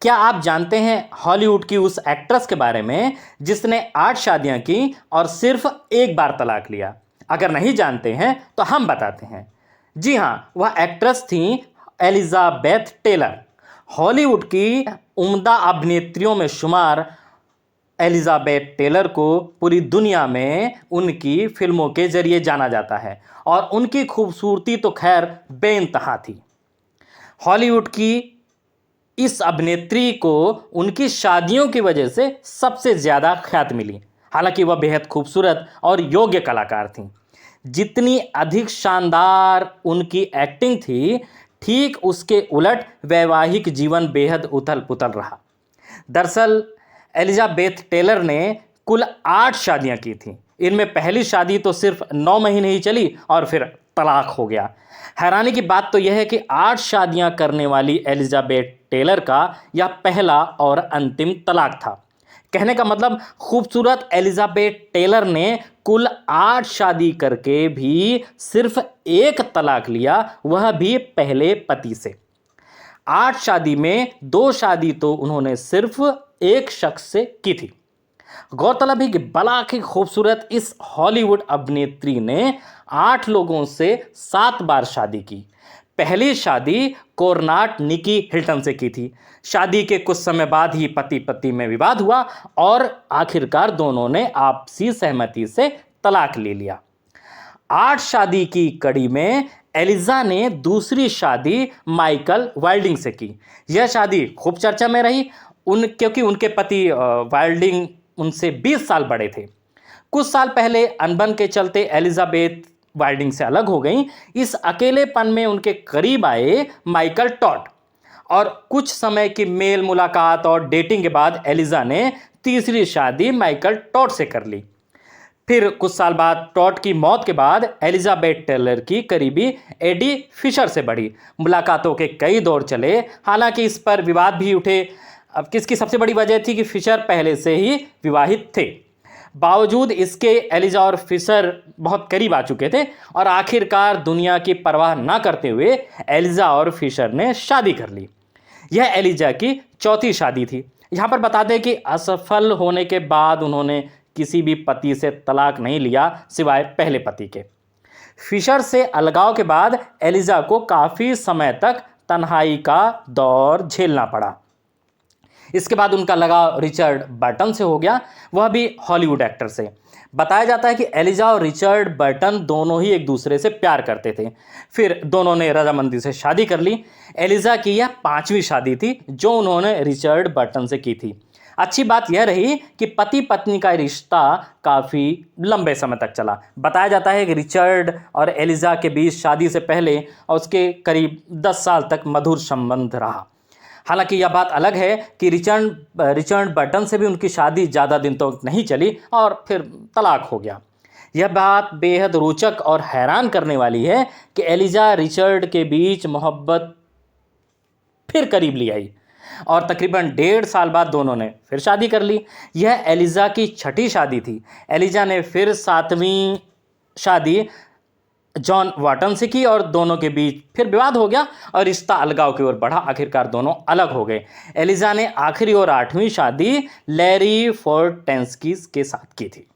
क्या आप जानते हैं हॉलीवुड की उस एक्ट्रेस के बारे में जिसने 8 शादियां की और सिर्फ एक बार तलाक लिया? अगर नहीं जानते हैं तो हम बताते हैं। जी हाँ, वह एक्ट्रेस थी एलिजाबेथ टेलर। हॉलीवुड की उम्दा अभिनेत्रियों में शुमार एलिजाबेथ टेलर को पूरी दुनिया में उनकी फिल्मों के जरिए जाना जाता है और उनकी खूबसूरती तो खैर बेइंतहा थी। हॉलीवुड की इस अभिनेत्री को उनकी शादियों की वजह से सबसे ज़्यादा ख्याति मिली। हालांकि वह बेहद खूबसूरत और योग्य कलाकार थीं। जितनी अधिक शानदार उनकी एक्टिंग थी, ठीक उसके उलट वैवाहिक जीवन बेहद उथल पुथल रहा। दरअसल एलिजाबेथ टेलर ने कुल 8 शादियां की थीं। इनमें पहली शादी तो सिर्फ 9 महीने ही चली और फिर तलाक हो गया। हैरानी की बात तो यह है कि 8 शादियां करने वाली एलिजाबेथ टेलर का यह पहला और अंतिम तलाक था। कहने का मतलब, खूबसूरत एलिजाबेथ टेलर ने कुल 8 शादी करके भी सिर्फ एक तलाक लिया, वह भी पहले पति से। 8 शादी में 2 शादी तो उन्होंने सिर्फ एक शख्स से की थी। गौरतलब है कि बला की खूबसूरत इस हॉलीवुड अभिनेत्री ने 8 लोगों से 7 बार शादी की। पहली शादी कोर्नाट निकी हिल्टन से की थी। शादी के कुछ समय बाद ही पति पत्नी में विवाद हुआ और आखिरकार दोनों ने आपसी सहमति से तलाक ले लिया। 8 शादी की कड़ी में एलिजा ने दूसरी शादी माइकल वाइल्डिंग से की। यह शादी खूब चर्चा में रही क्योंकि उनके पति वाइल्डिंग उनसे 20 साल बड़े थे। कुछ साल पहले अनबन के चलते एलिजाबेथ वाइल्डिंग से अलग हो गई। इस अकेलेपन में उनके करीब आए माइकल टॉड और कुछ समय की मेल मुलाकात और डेटिंग के बाद एलिजा ने तीसरी शादी माइकल टॉड से कर ली। फिर कुछ साल बाद टॉड की मौत के बाद एलिजाबेथ टेलर की करीबी एडी फिशर से बढ़ी। मुलाकातों के कई दौर चले, हालांकि इस पर विवाद भी उठे। अब किसकी सबसे बड़ी वजह थी कि फिशर पहले से ही विवाहित थे। बावजूद इसके एलिजा और फिशर बहुत करीब आ चुके थे और आखिरकार दुनिया की परवाह ना करते हुए एलिजा और फिशर ने शादी कर ली। यह एलिजा की चौथी शादी थी। यहाँ पर बता दें कि असफल होने के बाद उन्होंने किसी भी पति से तलाक नहीं लिया सिवाय पहले पति के। फिशर से अलगाव के बाद एलिजा को काफ़ी समय तक तन्हाई का दौर झेलना पड़ा। इसके बाद उनका लगाव रिचर्ड बर्टन से हो गया, वह भी हॉलीवुड एक्टर से। बताया जाता है कि एलिजा और रिचर्ड बर्टन दोनों ही एक दूसरे से प्यार करते थे। फिर दोनों ने रजामंदी से शादी कर ली। एलिजा की यह 5वीं शादी थी जो उन्होंने रिचर्ड बर्टन से की थी। अच्छी बात यह रही कि पति पत्नी का रिश्ता काफ़ी लंबे समय तक चला। बताया जाता है कि रिचर्ड और एलिजा के बीच शादी से पहले और उसके करीब 10 साल तक मधुर संबंध रहा। हालांकि यह बात अलग है कि रिचर्ड बर्टन से भी उनकी शादी ज़्यादा दिन तक नहीं चली और फिर तलाक हो गया। यह बात बेहद रोचक और हैरान करने वाली है कि एलिजा रिचर्ड के बीच मोहब्बत फिर करीब ले आई और तकरीबन 1.5 साल बाद दोनों ने फिर शादी कर ली। यह एलिजा की 6ठी शादी थी। एलिजा ने फिर 7वीं शादी जॉन वाटन से की और दोनों के बीच फिर विवाद हो गया और रिश्ता अलगाव की ओर बढ़ा। आखिरकार दोनों अलग हो गए। एलिजा ने आखिरी और 8वीं शादी लैरी फोर्टेंस्की के साथ की थी।